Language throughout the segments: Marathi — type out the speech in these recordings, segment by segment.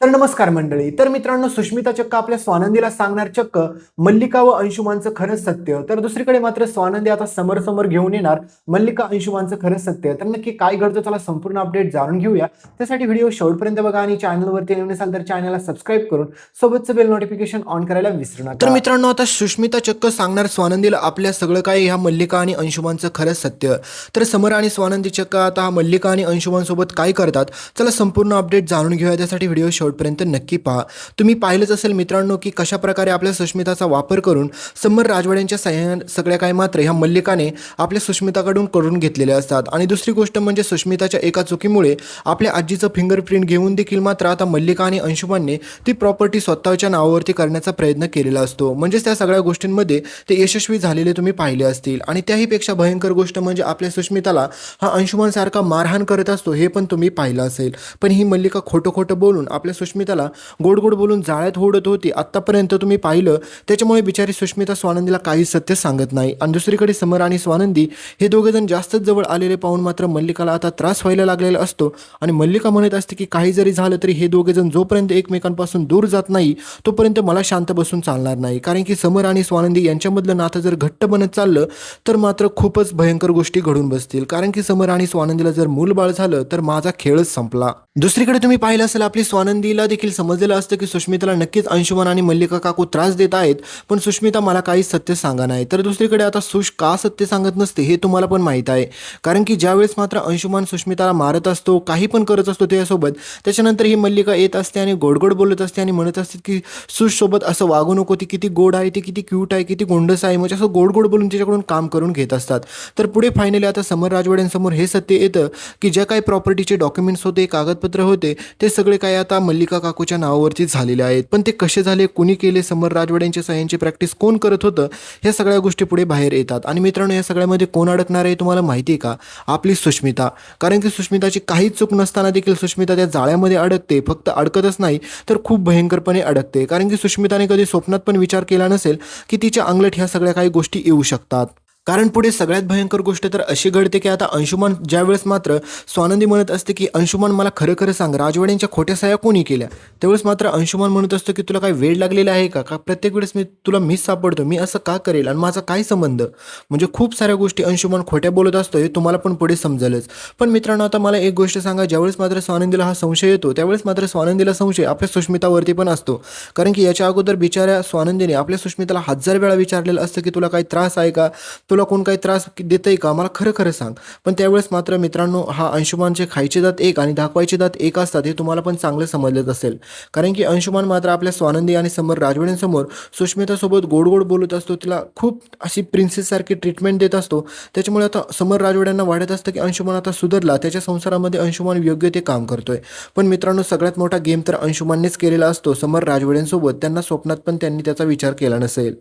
तर नमस्कार मंडळी. तर मित्रांनो, सुष्मिता चक्क आपल्या स्वानंदीला सांगणार चक्क मल्लिका व अंशुमानचं खरं सत्य. तर दुसरीकडे मात्र स्वानंदी आता समोर घेऊन येणार मल्लिका अंशुमानचं खरं सत्य. तर नक्की काय घडतं चला संपूर्ण अपडेट जाणून घेऊया. त्यासाठी व्हिडिओ शेवटपर्यंत बघा आणि चॅनलवरती नवीन असाल तर चॅनलला सबस्क्राईब करून सोबतचं बेल नोटिफिकेशन ऑन करायला विसरू नका. तर मित्रांनो, आता सुष्मिता चक्क सांगणार स्वानंदीला आपल्या सगळं काही ह्या मल्लिका आणि अंशुमानचं खरं सत्य. तर समर आणि स्वानंदी चक्क आता मल्लिका आणि अंशुमान सोबत काय करतात चला संपूर्ण अपडेट जाणून घेऊया. त्यासाठी व्हिडिओ शेवटपर्यंत नक्की पहा. तुम्ही पाहिलंच असेल मित्रांनो की कशा प्रकारे आपल्या सुष्मिताचा वापर करून समर राजवाड्यांच्या सहाय्याने सगळ्या काही मात्र ह्या मल्लिकाने आपल्या सुष्मिताकडून करून घेतलेले असतात. आणि दुसरी गोष्ट म्हणजे सुष्मिताच्या एका चुकीमुळे आपल्या आजीचं फिंगरप्रिंट घेऊन देखील मात्र आता मल्लिका आणि अंशुमानने ती प्रॉपर्टी स्वतःच्या नावावरती करण्याचा प्रयत्न केलेला असतो. म्हणजेच त्या सगळ्या गोष्टींमध्ये ते यशस्वी झालेले तुम्ही पाहिले असतील. आणि त्याहीपेक्षा भयंकर गोष्ट म्हणजे आपल्या सुष्मिताला हा अंशुमान सारखा मारहाण करत असतो हे पण तुम्ही पाहिलं असेल. पण ही मल्लिका खोटं बोलून आपल्या सुष्मिताला गोड बोलून जाळ्यात ओढत होती आत्तापर्यंत तुम्ही पाहिलं. त्याच्यामुळे बिचारी सुष्मिता स्वानंदीला काही सत्य सांगत नाही. आणि दुसरीकडे समर आणि स्वानंदी हे दोघेजण जास्तच जवळ आलेले पाहून मात्र मल्लिकाला आता त्रास व्हायला लागलेला असतो. आणि मल्लिका म्हणत असते की काही जरी झालं तरी हे दोघेजण जोपर्यंत एकमेकांपासून दूर जात नाही तोपर्यंत मला शांत बसून चालणार नाही. कारण की समर आणि स्वानंदी यांच्यामधलं नातं जर घट्ट बनत चाललं तर मात्र खूपच भयंकर गोष्टी घडून बसतील. कारण की समर आणि स्वानंदीला जर मूलबाळ झालं तर माझा खेळच संपला. दुसरीकडे तुम्ही पाहिलं असेल आपली स्वानंदीला देखील समजलेलं असतं की सुष्मिताला नक्कीच अंशुमान आणि मल्लिका काकू त्रास देत आहेत, पण सुष्मिता मला काही सत्य सांगा नाही. तर दुसरीकडे आता सुश का सत्य सांगत नसते हे तुम्हाला पण माहीत आहे. कारण की ज्यावेळेस मात्र अंशुमान सुष्मिताला मारत असतो, काही पण करत असतो त्याच्यासोबत, त्याच्यानंतर ही मल्लिका येत असते आणि गोड बोलत असते आणि म्हणत असते की सुशसोबत असं वागू नको, ती किती गोड आहे, ती किती क्यूट आहे, किती गोंडस आहे, म्हणजे असं गोड बोलून तिच्याकडून काम करून घेत असतात. तर पुढे फायनली आता समर राजवाड्यांसमोर हे सत्य येतं की ज्या काही प्रॉपर्टीचे डॉक्युमेंट्स होते, कागदपत्र होते, ते सगळे काही आता मल्लिका काकूच्या नावावरती झालेले आहेत. पण ते कसे झाले, कुणी केले, समर राजवाड्यांच्या सह्यांची प्रॅक्टिस कोण करत होतं, ह्या सगळ्या गोष्टी पुढे बाहेर येतात. आणि मित्रांनो, या सगळ्यामध्ये कोण अडकणार आहे तुम्हाला माहिती आहे का? आपली सुष्मिता. कारण की सुष्मिताची काहीच चूक नसताना देखील सुष्मिता त्या जाळ्यामध्ये अडकते. फक्त अडकतच नाही तर खूप भयंकरपणे अडकते. कारण की सुष्मिताने कधी स्वप्नात पण विचार केला नसेल की तिच्या अंगलट ह्या सगळ्या काही गोष्टी येऊ शकतात. कारण पुढे सगळ्यात भयंकर गोष्ट तर अशी घडते की आता अंशुमान ज्यावेळेस मात्र स्वानंदी म्हणत असते की अंशुमान मला खरं सांग, राजवाड्यांच्या खोट्या सह्या कोणी केल्या, त्यावेळेस मात्र अंशुमान म्हणत असतो की तुला काय वेळ लागलेला आहे का? प्रत्येक वेळेस तुला मीच सापडतो, मी असं का करेल आणि माझा काय संबंध? म्हणजे खूप साऱ्या गोष्टी अंशुमान खोट्या बोलत असतो हे तुम्हाला पण पुढे समजेलच. पण मित्रांनो, आता मला एक गोष्ट सांगा, ज्यावेळेस मात्र स्वानंदीला हा संशय येतो त्यावेळेस मात्र स्वानंदीला संशय आपल्या सुष्मितावरती पण असतो. कारण की याच्या अगोदर बिचाऱ्या स्वानंदीने आपल्या सुष्मिताला 1000 वेळा विचारलेलं असतं की तुला काही त्रास आहे का, तुला कोण काही त्रास देतंय का, मला खरं सांग. पण त्यावेळेस मात्र मित्रांनो, हा अंशुमानचे खायचे दात एक आणि दाखवायचे दात एक असतात हे तुम्हाला पण चांगलं समजलंच असेल. कारण की अंशुमान मात्र आपल्या स्वानंदी आणि समर राजवाड्यांसमोर सुष्मितासोबत गोड बोलत असतो, तिला खूप अशी प्रिन्सेससारखी ट्रीटमेंट देत असतो. त्याच्यामुळे आता समर राजवाड्यांना वाटत असतं की अंशुमान आता सुधारला, त्याच्या संसारामध्ये अंशुमान योग्य ते काम करतोय. पण मित्रांनो, सगळ्यात मोठा गेम तर अंशुमाननेच केलेला असतो समर राजवाड्यांसोबत. त्यांना स्वप्नात पण त्यांनी त्याचा विचार केला नसेल.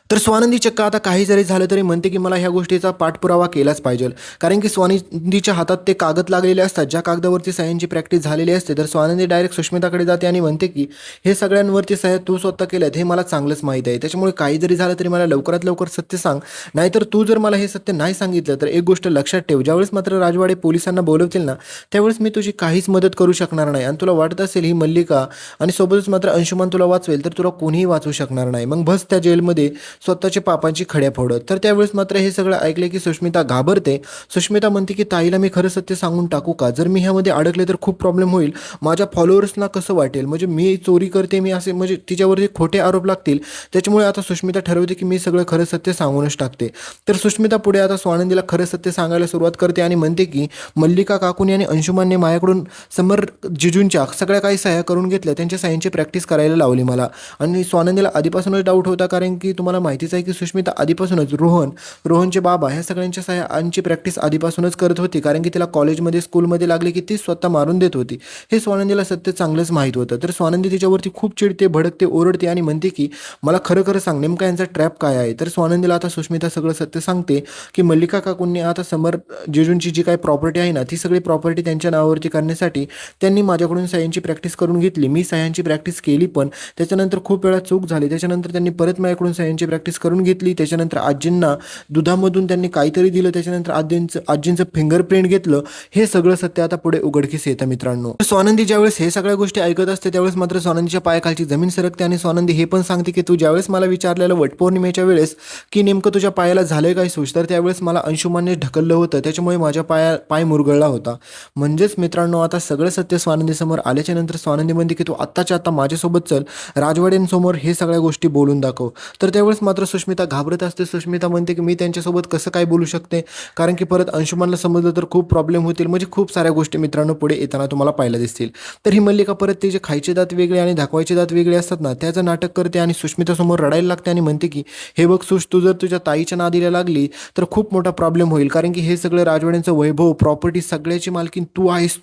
तर स्वानंदी चक्क आता काही जरी झालं तरी म्हणते की मला ह्या गोष्टीचा पाठपुरावा केलाच पाहिजे. कारण की स्वानंदीच्या हातात ते कागद लागलेले असतात ज्या कागदावरती सह्यांची प्रॅक्टिस झालेली असते. तर स्वानंदी डायरेक्ट सुष्मिताकडे जाते आणि म्हणते की हे सगळ्यांवरती सह्या तू स्वतः केल्यात हे मला चांगलंच माहीत आहे, त्याच्यामुळे काही जरी झालं तरी मला लवकरात लवकर सत्य सांग, नाहीतर तू जर मला हे सत्य नाही सांगितलं तर एक गोष्ट लक्षात ठेव, ज्यावेळेस मात्र राजवाडे पोलिसांना बोलवतील ना त्यावेळेस मी तुझी काहीच मदत करू शकणार नाही. आणि तुला वाटत असेल ही मल्लिका आणि सोबतच मात्र अंशुमान तुला वाचवेल तर तुला कोणीही वाचवू शकणार नाही. मग बस त्या जेलमध्ये स्वतःच्या पापांची खड्या फोडत. तर त्यावेळेस मात्र हे सगळं ऐकले की सुष्मिता घाबरते. सुष्मिता म्हणते की ताईला मी खरं सत्य सांगून टाकू का? जर मी ह्यामध्ये अडकले तर खूप प्रॉब्लेम होईल, माझ्या फॉलोअर्सना कसं वाटेल, म्हणजे मी चोरी करते, मी असे म्हणजे तिच्यावरती खोटे आरोप लागतील. त्याच्यामुळे आता सुष्मिता ठरवते की मी सगळं खरं सत्य सांगूनच टाकते. तर सुष्मिता पुढे आता स्वानंदीला खरं सत्य सांगायला सुरुवात करते आणि म्हणते की मल्लिका काकूनी आणि अंशुमानने माझ्याकडून समर जिजूंच्या सगळ्या काही सह्या करून घेतल्या, त्यांच्या सह्यांची प्रॅक्टिस करायला लावली मला. आणि स्वानंदीला आधीपासूनच डाऊट होता, कारण की तुम्हाला माहितीच आहे की सुष्मिता आधीपासूनच रोहनचे बाबा ह्या सगळ्यांच्या सह्यांची प्रॅक्टिस आधीपासूनच करत होती. कारण की तिला कॉलेजमध्ये स्कूलमध्ये लागले की ती स्वतः मारून देत होती. हे स्वानंदीला सत्य चांगलंच माहीत होतं. तर स्वानंदी तिच्यावरती खूप चिडते, भडकते, ओरडते आणि म्हणते की मला खरं सांग, नेमका यांचा ट्रॅप काय आहे? तर स्वानंदीला आता सुष्मिता सगळं सत्य सांगते की मल्लिका काकूंनी आता समर जिजूंची जी काही प्रॉपर्टी आहे ना ती सगळी प्रॉपर्टी त्यांच्या नावावरती करण्यासाठी त्यांनी माझ्याकडून सह्यांची प्रॅक्टिस करून घेतली. मी सह्यांची प्रॅक्टिस केली पण त्याच्यानंतर खूप वेळा चूक झाली, त्याच्यानंतर त्यांनी परत माझ्याकडून सह्यांची प्रॅक्टिस करून घेतली. त्याच्यानंतर आजींना दुधामधून त्यांनी काहीतरी दिलं, त्याच्यानंतर आजींचं फिंगरप्रिंट घेतलं. हे सगळं सत्य आता पुढे उघडकीस येतं मित्रांनो. स्वानंदी ज्यावेळेस हे सगळ्या गोष्टी ऐकत असते त्यावेळेस मात्र स्वानंदीच्या पायाखालची जमीन सरकते आणि स्वानंदी हे पण सांगते की तू ज्यावेळेस मला विचारलेलं वटपौर्णिमेच्या वेळेस की नेमकं तुझ्या पायाला झालंय काय सूज, तर त्यावेळेस मला अंशुमानने ढकललं होतं, त्याच्यामुळे माझ्या पाय मुरगळला होता. म्हणजेच मित्रांनो आता सगळं सत्य स्वानंदीसमोर आल्याच्या नंतर स्वानंदी म्हणते की तू आत्ताच्या आत्ता माझ्यासोबत चल, राजवाड्यांसमोर हे सगळ्या गोष्टी बोलून दाखव. तर त्यावेळेस मात्र सुष्मिता घाबरत असते. सुष्मिता म्हणते की मी त्यांच्यासोबत कसं काय बोलू शकते, कारण की परत अंशुमानला समजलं तर खूप प्रॉब्लेम होतील. म्हणजे खूप साऱ्या गोष्टी मित्रांनो पुढे येताना तुम्हाला पाहायला दिसतील. तर ही मल्लिका परत तिचे खायचे दात वेगळे आणि दाखवायचे दात वेगळे असतात ना, त्याचं नाटक करते आणि सुष्मितासमोर रडायला लागते आणि म्हणते की हे बघ सुश, तू जर तुझ्या ताईच्या नादीला लागली तर खूप मोठा प्रॉब्लेम होईल, कारण की हे सगळं राजवाड्यांचं वैभव, प्रॉपर्टी सगळ्याची मालकीन तू आहेस,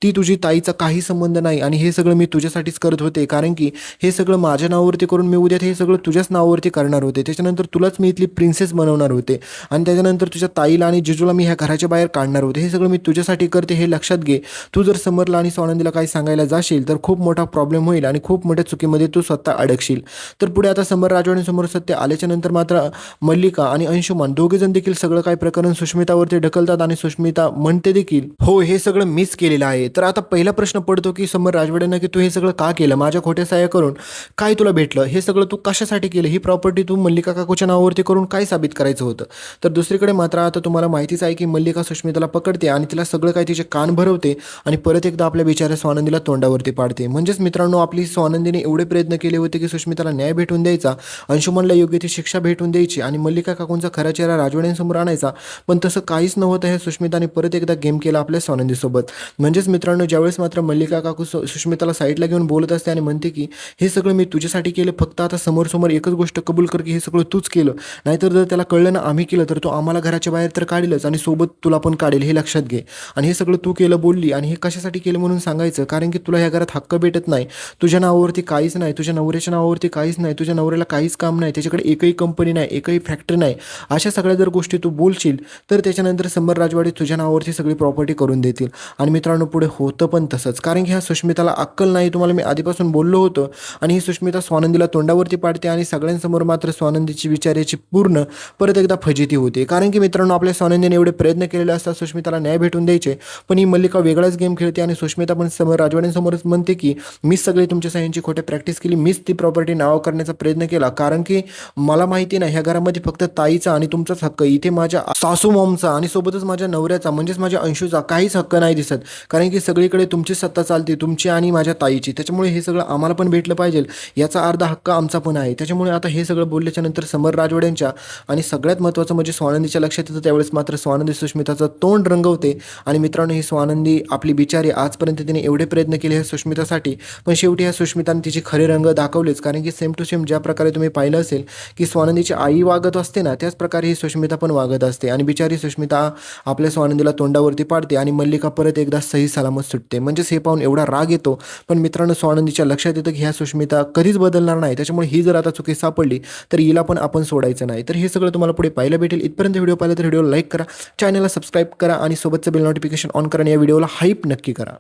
ती तुझी ताईचा काही संबंध नाही आणि हे सगळं मी तुझ्यासाठीच करत होते, कारण की हे सगळं माझ्या नावावरती करून मी उद्या हे सगळं तुझ्याच नावावरती करणार होते. त्याच्यानंतर तुलाच मी इथली प्रिन्सेस बनवणार होते आणि त्याच्यानंतर तुझ्या ताईला आणि जिजूला मी ह्या घराच्या बाहेर काढणार होते. हे सगळं मी तुझ्यासाठी करते, हे लक्षात घे. तू जर समरला आणि स्वानंदीला काही सांगायला जाशील तर खूप मोठा प्रॉब्लेम होईल आणि खूप मोठ्या चुकीमध्ये तू स्वतः अडकशील. तर पुढे आता समर राजवाड्यांसमोर सत्य आल्याच्या नंतर मात्र मल्लिका आणि अंशुमान दोघेजण देखील सगळं काही प्रकरण सुष्मितावरती ढकलतात आणि सुष्मिता म्हणते देखील हो हे सगळं मीच केलेलं आहे. तर आता पहिला प्रश्न पडतो की समर राजवाड्यांना की तू हे सगळं का केलं, माझ्या खोट्या सह्या करून काय तुला भेटलं, हे सगळं तू कशासाठी केलं, ही प्रॉपर्टी तू मल्लिका काकूच्या नावावरती करून काय साबित करायचं होतं. तर दुसरीकडे मात्र आता तुम्हाला माहितीच आहे की मल्लिका सुष्मिताला पकडते आणि तिला सगळं काही तिचे कान भरवते आणि परत एकदा आपल्या बिचाऱ्या स्वानंदीला तोंडावरती पाडते. म्हणजेच मित्रांनो आपली स्वानंदीने एवढे प्रयत्न केले होते की सुष्मिताला न्याय भेटून द्यायचा, अंशुमनला योग्य ती शिक्षा भेटून द्यायची आणि मल्लिका काकूंचा खरा चेहरा राजवाड्यांसमोर आणायचा, पण तसं काहीच नव्हतं. हे सुष्मिताने परत एकदा गेम केला आपल्या स्वानंदीसोबत. म्हणजेच मित्रांनो ज्यावेळेस मात्र मल्लिका काकू सुष्मिताला साईडला घेऊन बोलत असते आणि म्हणते की हे सगळं मी तुझ्यासाठी केलं, फक्त आता समोर एकच गोष्ट कबूल कर की हे सगळं तूच केलं, नाहीतर जर त्याला कळलं ना आम्ही केलं तर तो आम्हाला घराच्या बाहेर तर काढेलच आणि सोबत तुला पण काढेल, हे लक्षात घे. आणि हे सगळं तू केलं बोलली आणि हे कशासाठी केलं म्हणून सांगायचं, कारण की तुला ह्या घरात हक्क भेटत नाही, तुझ्या नावावरती काहीच नाही, तुझ्या नवऱ्याच्या नावावरती काहीच नाही, तुझ्या नवऱ्याला काहीच काम नाही, त्याच्याकडे एकही कंपनी नाही, एकही फॅक्टरी नाही. अशा सगळ्या जर गोष्टी तू बोलशील तर त्याच्यानंतर समर राजवाडी तुझ्या नावावरती सगळी प्रॉपर्टी करून देतील. आणि मित्रांनो पुढे होतं पण तसंच, कारण की ह्या सुष्मिताला अक्कल नाही, तुम्हाला मी आधीपासून बोललो होतं. आणि ही सुष्मिता स्वानंदीला तोंडावरती पाडते आणि सगळ्यांसमोर मात्र स्वानंदीची विचाराची पूर्ण परत एकदा फजिती होते. कारण की मित्रांनो आपल्या स्वानंदीने एवढे प्रयत्न केलेले असतात सुष्मिताला न्याय भेटून द्यायचे, पण ही मल्लिका वेगळाच गेम खेळते आणि सुष्मिता पण समोर राजवाड्यांसमोरच म्हणते की मीच सगळी तुमच्या सह्यांची खोटे प्रॅक्टिस केली, मीच ती प्रॉपर्टी नाव करण्याचा प्रयत्न केला, कारण की मला माहिती नाही ह्या घरामध्ये फक्त ताईचा आणि तुमचाच हक्क, इथे माझ्या सासू मॉमचा आणि सोबतच माझ्या नवऱ्याचा म्हणजेच माझ्या अंशूचा काहीच हक्क नाही दिसत, कारण की सगळीकडे तुमची सत्ता चालते, तुमची आणि माझ्या ताईची. त्याच्यामुळे हे सगळं आम्हाला पण भेटलं पाहिजे, याचा अर्धा हक्क आमचा पण आहे. त्याच्यामुळे आता हे सगळं बोलल्याच्या नंतर समर राजवाड्यांच्या आणि सगळ्यात महत्त्वाचं म्हणजे स्वानंदीच्या लक्षात येतं. त्यावेळेस मात्र स्वानंदी सुष्मिताचं तोंड रंगवते. आणि मित्रांनो ही स्वानंदी आपली बिचारी आजपर्यंत तिने एवढे प्रयत्न केले ह्या सुष्मितासाठी, पण शेवटी ह्या सुष्मिताने तिचे खरे रंग दाखवलेच, कारण की सेम टू सेम ज्या प्रकारे तुम्ही पाहिलं असेल की स्वानंदीची आई वागत असते ना, त्याच प्रकारे ही सुष्मिता पण वागत असते आणि बिचारी सुष्मिता आपल्या स्वानंदीला तोंडावरती पाडते आणि मल्लिका परत एकदा सही सलामत सुटते. म्हणजेच हे पाहून एवढा राग येतो, पण मित्रांनो स्वानंदीच्या लक्षात येतं की ह्या सुष्मिता कधीच बदलणार नाही, त्याच्यामुळे ही जर आता चुकी सापडली तर हिला पण आपण सोडायचं नाही. तर हे सगळं तुम्हाला पुढे पाहायला भेटेल. इथपर्यंत व्हिडिओ पाहिला तर व्हिडिओला लाईक करा, चॅनलला सबस्क्राईब करा आणि सोबतचं बेल नोटिफिकेशन ऑन करा आणि या व्हिडिओला हाईप नक्की करा.